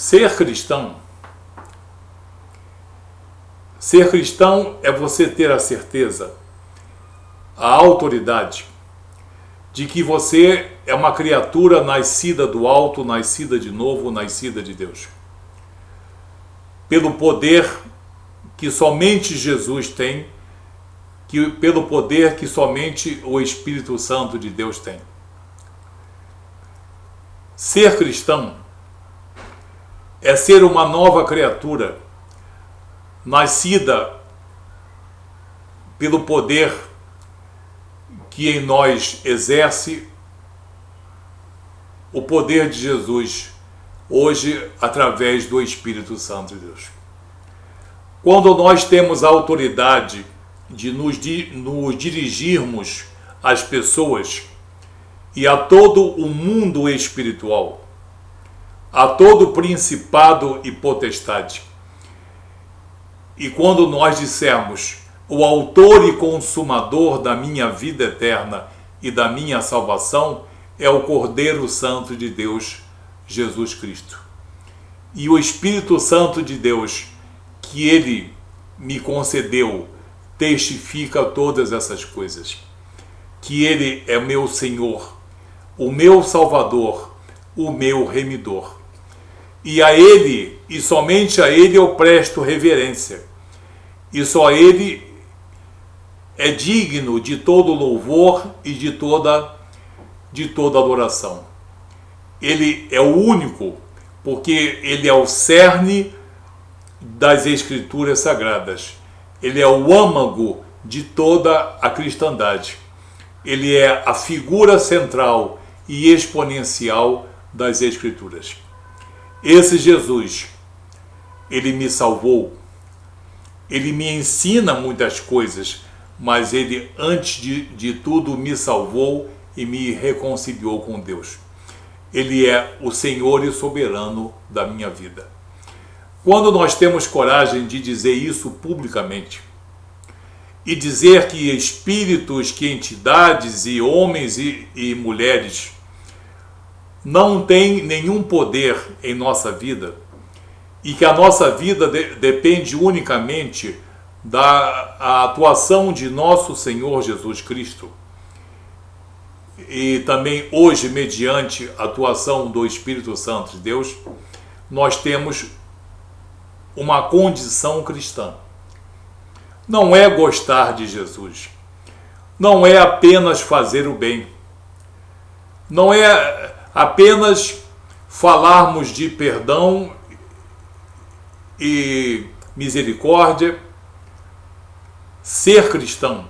Ser cristão é você ter a certeza, a autoridade de que você é uma criatura nascida do alto, nascida de novo, nascida de Deus. Pelo poder que somente Jesus tem, pelo poder que somente o Espírito Santo de Deus tem. Ser cristão é ser uma nova criatura, nascida pelo poder que em nós exerce o poder de Jesus, hoje através do Espírito Santo de Deus. Quando nós temos a autoridade de nos dirigirmos às pessoas e a todo o mundo espiritual, a todo principado e potestade, e quando nós dissermos: o autor e consumador da minha vida eterna e da minha salvação é o Cordeiro Santo de Deus, Jesus Cristo. E o Espírito Santo de Deus, que Ele me concedeu, testifica todas essas coisas. Que Ele é meu Senhor, o meu Salvador, o meu Remidor. E a Ele, e somente a Ele, eu presto reverência. E só Ele é digno de todo louvor e de toda adoração. Ele é o único, porque Ele é o cerne das Escrituras Sagradas. Ele é o âmago de toda a cristandade. Ele é a figura central e exponencial das Escrituras. Esse Jesus, Ele me salvou, Ele me ensina muitas coisas, mas Ele, antes de tudo, me salvou e me reconciliou com Deus. Ele é o Senhor e soberano da minha vida. Quando nós temos coragem de dizer isso publicamente, e dizer que espíritos, que entidades e homens e mulheres não têm nenhum poder em nossa vida, e que a nossa vida depende unicamente da atuação de nosso Senhor Jesus Cristo, e também hoje, mediante a atuação do Espírito Santo de Deus, nós temos uma condição cristã. Não é gostar de Jesus, não é apenas fazer o bem, não é apenas falarmos de perdão e misericórdia. Ser cristão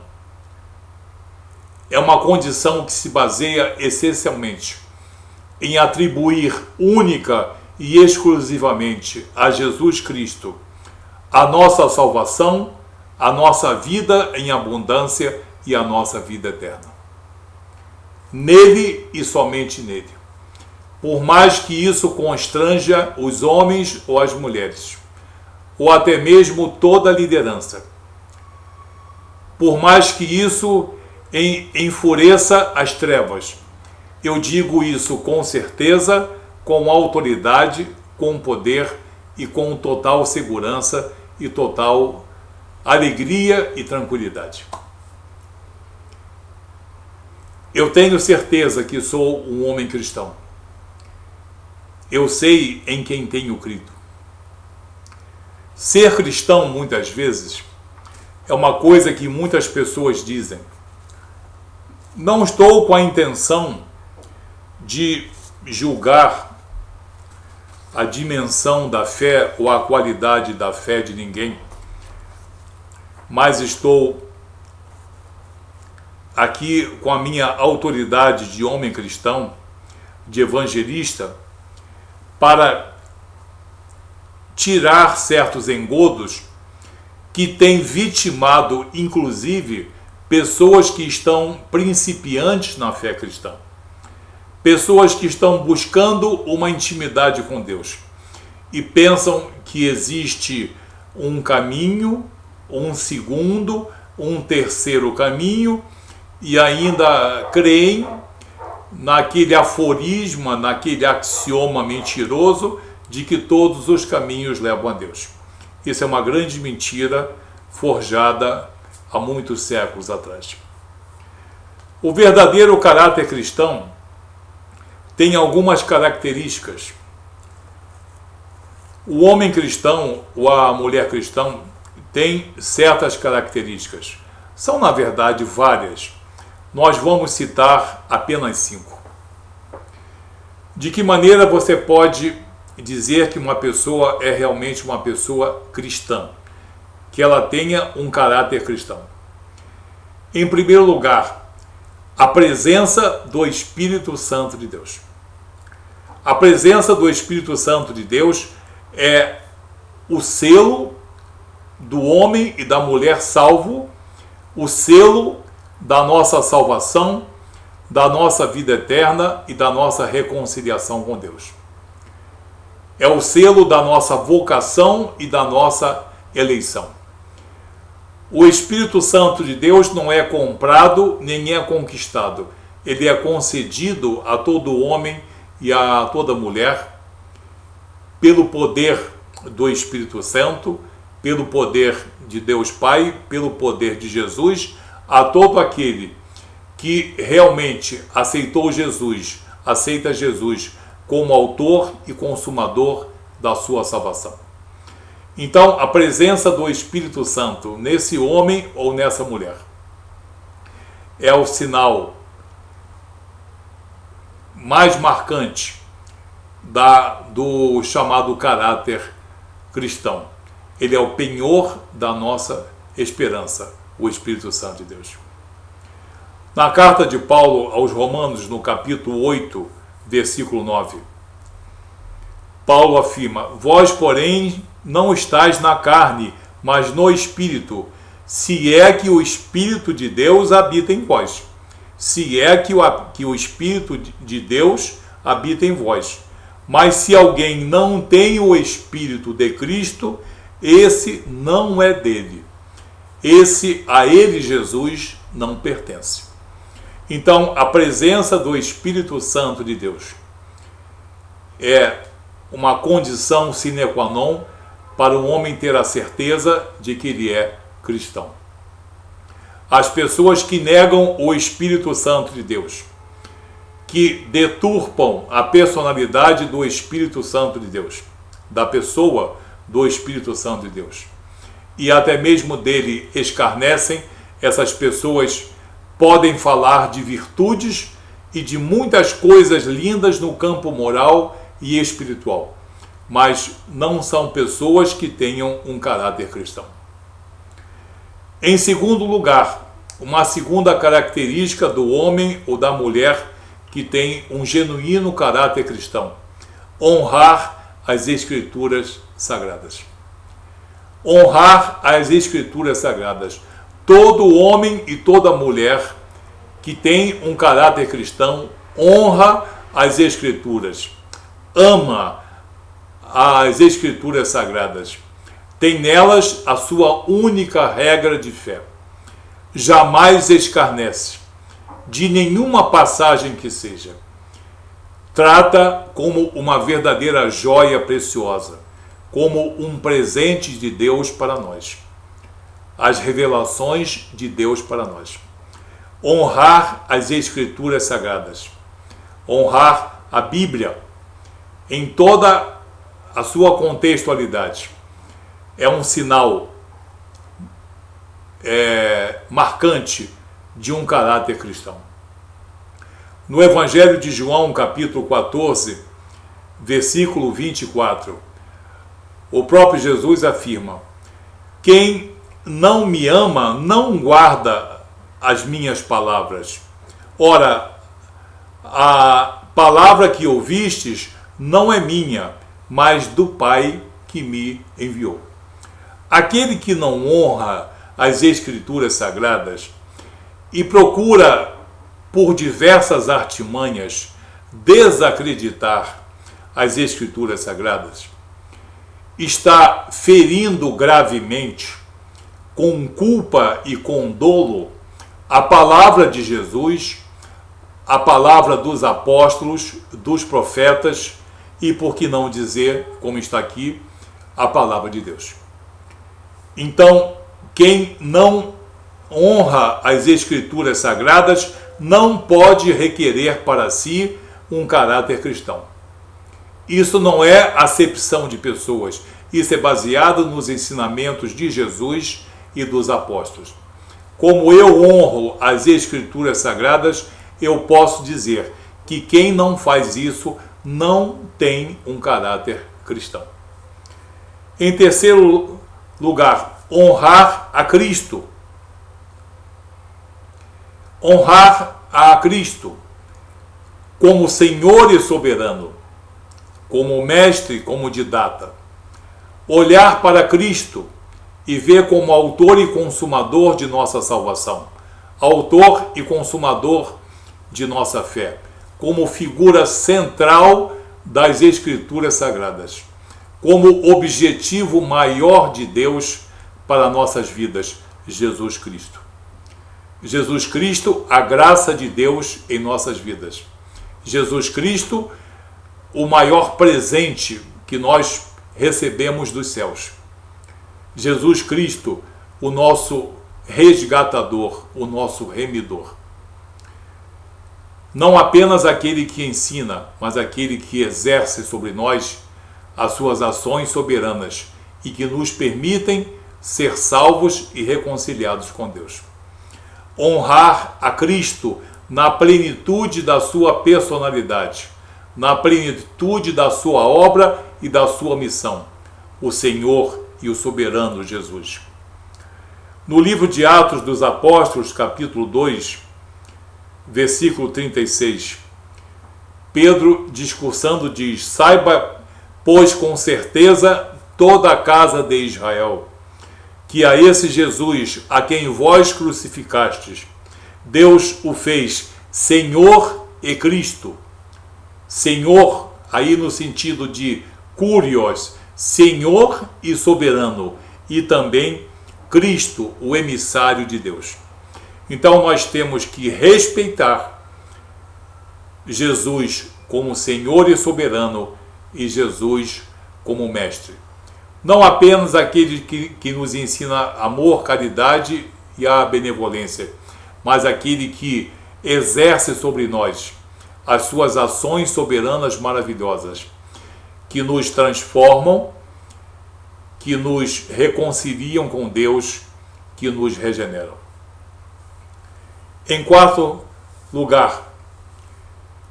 é uma condição que se baseia essencialmente em atribuir única e exclusivamente a Jesus Cristo a nossa salvação, a nossa vida em abundância e a nossa vida eterna. Nele e somente nele. Por mais que isso constranja os homens ou as mulheres, ou até mesmo toda a liderança. Por mais que isso enfureça as trevas, eu digo isso com certeza, com autoridade, com poder e com total segurança e total alegria e tranquilidade. Eu tenho certeza que sou um homem cristão. Eu sei em quem tenho crido. Ser cristão, muitas vezes, é uma coisa que muitas pessoas dizem. Não estou com a intenção de julgar a dimensão da fé ou a qualidade da fé de ninguém, mas estou aqui com a minha autoridade de homem cristão, de evangelista, para tirar certos engodos que têm vitimado, inclusive, pessoas que estão principiantes na fé cristã. Pessoas que estão buscando uma intimidade com Deus e pensam que existe um caminho, um segundo, um terceiro caminho, e ainda creem naquele aforisma, naquele axioma mentiroso de que todos os caminhos levam a Deus. Isso é uma grande mentira forjada há muitos séculos atrás. O verdadeiro caráter cristão tem algumas características. O homem cristão ou a mulher cristã tem certas características. São, na verdade, várias. Nós vamos citar apenas 5. De que maneira você pode dizer que uma pessoa é realmente uma pessoa cristã? Que ela tenha um caráter cristão. Em primeiro lugar, a presença do Espírito Santo de Deus. A presença do Espírito Santo de Deus é o selo do homem e da mulher salvo, o selo da nossa salvação, da nossa vida eterna e da nossa reconciliação com Deus. É o selo da nossa vocação e da nossa eleição. O Espírito Santo de Deus não é comprado nem é conquistado. Ele é concedido a todo homem e a toda mulher pelo poder do Espírito Santo, pelo poder de Deus Pai, pelo poder de Jesus, a todo aquele que realmente aceitou Jesus, aceita Jesus como autor e consumador da sua salvação. Então, a presença do Espírito Santo nesse homem ou nessa mulher é o sinal mais marcante do chamado caráter cristão. Ele é o penhor da nossa esperança, o Espírito Santo de Deus. Na carta de Paulo aos Romanos, no capítulo 8, versículo 9, Paulo afirma: vós, porém, não estáis na carne, mas no Espírito, se é que o Espírito de Deus habita em vós. Se é que o Espírito de Deus habita em vós. Mas se alguém não tem o Espírito de Cristo, esse não é dele. Esse, a ele, Jesus, não pertence. Então, a presença do Espírito Santo de Deus é uma condição sine qua non para o homem ter a certeza de que ele é cristão. As pessoas que negam o Espírito Santo de Deus, que deturpam a personalidade do Espírito Santo de Deus, da pessoa do Espírito Santo de Deus, e até mesmo dele escarnecem, essas pessoas podem falar de virtudes e de muitas coisas lindas no campo moral e espiritual, mas não são pessoas que tenham um caráter cristão. Em segundo lugar, uma segunda característica do homem ou da mulher que tem um genuíno caráter cristão: honrar as Escrituras Sagradas. Honrar as Escrituras Sagradas. Todo homem e toda mulher que tem um caráter cristão honra as Escrituras, ama as Escrituras Sagradas, tem nelas a sua única regra de fé. Jamais escarnece de nenhuma passagem que seja. Trata como uma verdadeira joia preciosa, como um presente de Deus para nós. As revelações de Deus para nós. Honrar as Escrituras Sagradas. Honrar a Bíblia em toda a sua contextualidade. É um sinal marcante de um caráter cristão. No Evangelho de João, capítulo 14, versículo 24, o próprio Jesus afirma: quem não me ama não guarda as minhas palavras. Ora, a palavra que ouvistes não é minha, mas do Pai que me enviou. Aquele que não honra as Escrituras Sagradas e procura, por diversas artimanhas, desacreditar as Escrituras Sagradas, está ferindo gravemente, com culpa e com dolo, a palavra de Jesus, a palavra dos apóstolos, dos profetas e por que não dizer, como está aqui, a palavra de Deus. Então, quem não honra as Escrituras Sagradas não pode requerer para si um caráter cristão. Isso não é acepção de pessoas, isso é baseado nos ensinamentos de Jesus e dos apóstolos. Como eu honro as Escrituras Sagradas, eu posso dizer que quem não faz isso não tem um caráter cristão. Em terceiro lugar, honrar a Cristo. Honrar a Cristo como Senhor e soberano, como mestre, como didata. Olhar para Cristo e ver como autor e consumador de nossa salvação, autor e consumador de nossa fé, como figura central das Escrituras Sagradas, como objetivo maior de Deus para nossas vidas, Jesus Cristo. Jesus Cristo, a graça de Deus em nossas vidas. Jesus Cristo, o maior presente que nós recebemos dos céus. Jesus Cristo, o nosso resgatador, o nosso remidor. Não apenas aquele que ensina, mas aquele que exerce sobre nós as suas ações soberanas e que nos permitem ser salvos e reconciliados com Deus. Honrar a Cristo na plenitude da sua personalidade, na plenitude da sua obra e da sua missão, o Senhor e o soberano Jesus. No livro de Atos dos Apóstolos, capítulo 2, versículo 36, Pedro, discursando, diz: saiba, pois com certeza toda a casa de Israel, que a esse Jesus, a quem vós crucificastes, Deus o fez Senhor e Cristo. Senhor, aí no sentido de Curios, Senhor e soberano, e também Cristo, o emissário de Deus. Então nós temos que respeitar Jesus como Senhor e soberano e Jesus como mestre. Não apenas aquele que nos ensina amor, caridade e a benevolência, mas aquele que exerce sobre nós as suas ações soberanas maravilhosas, que nos transformam, que nos reconciliam com Deus, que nos regeneram. Em quarto lugar,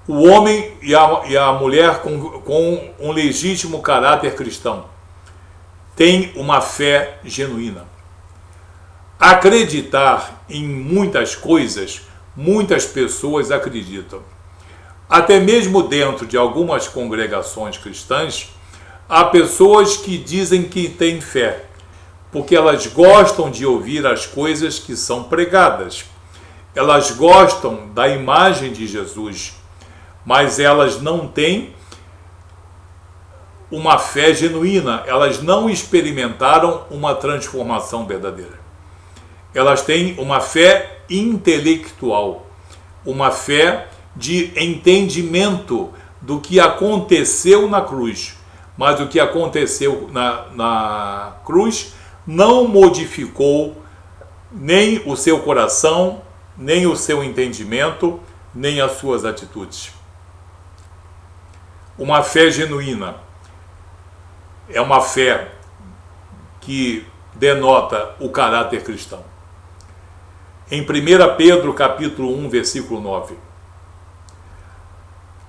o homem e a mulher com um legítimo caráter cristão têm uma fé genuína. Acreditar em muitas coisas, muitas pessoas acreditam. Até mesmo dentro de algumas congregações cristãs, há pessoas que dizem que têm fé, porque elas gostam de ouvir as coisas que são pregadas. Elas gostam da imagem de Jesus, mas elas não têm uma fé genuína, elas não experimentaram uma transformação verdadeira. Elas têm uma fé intelectual, uma fé de entendimento do que aconteceu na cruz, mas o que aconteceu na cruz não modificou nem o seu coração, nem o seu entendimento, nem as suas atitudes. Uma fé genuína é uma fé que denota o caráter cristão. Em 1 Pedro capítulo 1, versículo 9,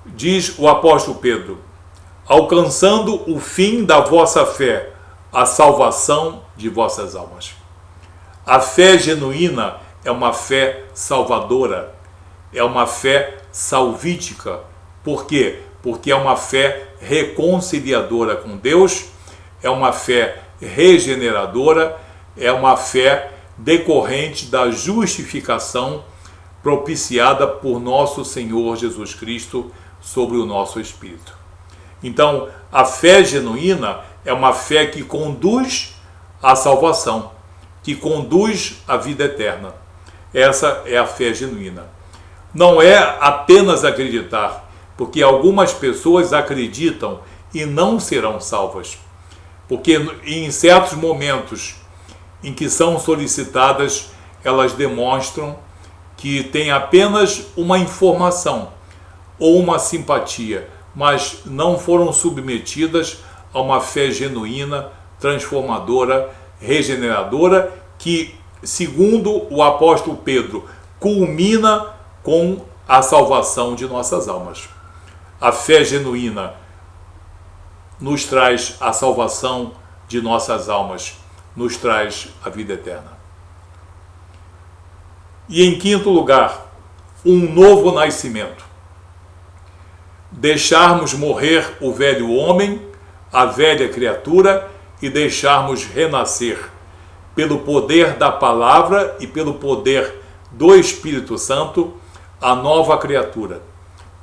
diz o apóstolo Pedro: alcançando o fim da vossa fé, a salvação de vossas almas. A fé genuína é uma fé salvadora, é uma fé salvítica. Por quê? Porque é uma fé reconciliadora com Deus, é uma fé regeneradora, é uma fé decorrente da justificação propiciada por nosso Senhor Jesus Cristo sobre o nosso espírito. Então, a fé genuína é uma fé que conduz à salvação, que conduz à vida eterna. Essa é a fé genuína. Não é apenas acreditar, porque algumas pessoas acreditam e não serão salvas, porque em certos momentos em que são solicitadas, elas demonstram que têm apenas uma informação ou uma simpatia, mas não foram submetidas a uma fé genuína, transformadora, regeneradora, que, segundo o apóstolo Pedro, culmina com a salvação de nossas almas. A fé genuína nos traz a salvação de nossas almas, nos traz a vida eterna. E em quinto lugar, um novo nascimento. Deixarmos morrer o velho homem, a velha criatura, e deixarmos renascer pelo poder da palavra e pelo poder do Espírito Santo, a nova criatura,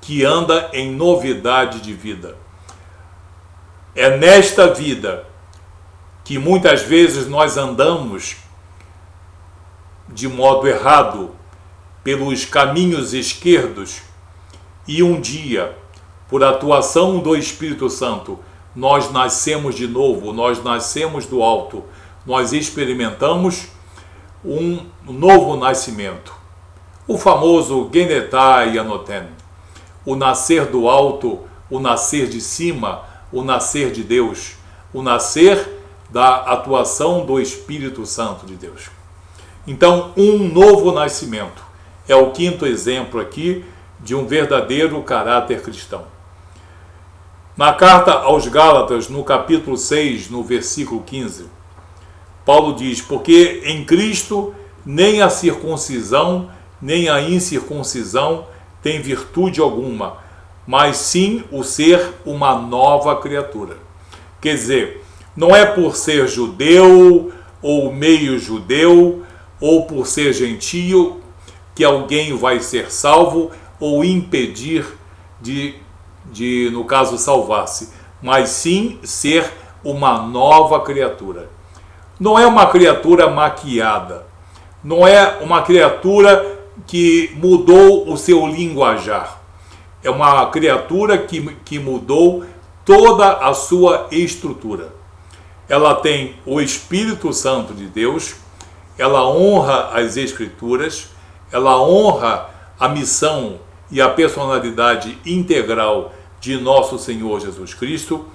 que anda em novidade de vida. É nesta vida que muitas vezes nós andamos de modo errado, pelos caminhos esquerdos, e um dia, por atuação do Espírito Santo, nós nascemos de novo, nós nascemos do alto, nós experimentamos um novo nascimento. O famoso Genetai Anoten, o nascer do alto, o nascer de cima, o nascer de Deus, o nascer da atuação do Espírito Santo de Deus. Então, um novo nascimento é o quinto exemplo aqui de um verdadeiro caráter cristão. Na carta aos Gálatas, no capítulo 6, no versículo 15, Paulo diz: porque em Cristo nem a circuncisão, nem a incircuncisão tem virtude alguma, mas sim o ser uma nova criatura. Quer dizer, não é por ser judeu ou meio judeu, ou por ser gentio, que alguém vai ser salvo ou impedir de no caso, salvar-se, mas sim ser uma nova criatura. Não é uma criatura maquiada, não é uma criatura que mudou o seu linguajar, é uma criatura que mudou toda a sua estrutura. Ela tem o Espírito Santo de Deus, ela honra as Escrituras, ela honra a missão e a personalidade integral de nosso Senhor Jesus Cristo.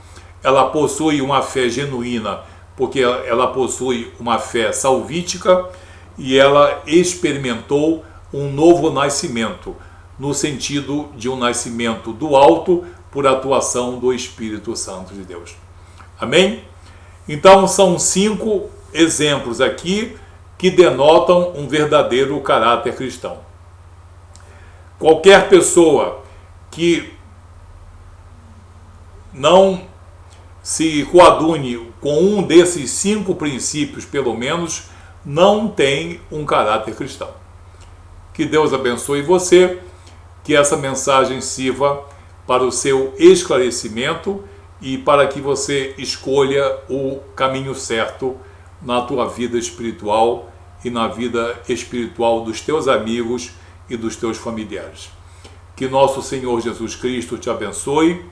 Ela possui uma fé genuína, porque ela possui uma fé salvítica, e ela experimentou um novo nascimento, no sentido de um nascimento do alto por atuação do Espírito Santo de Deus. Amém? Então são 5 exemplos aqui que denotam um verdadeiro caráter cristão. Qualquer pessoa que não se coadune com um desses 5 princípios, pelo menos, não tem um caráter cristão. Que Deus abençoe você, que essa mensagem sirva para o seu esclarecimento e para que você escolha o caminho certo na tua vida espiritual e na vida espiritual dos teus amigos e dos teus familiares. Que nosso Senhor Jesus Cristo te abençoe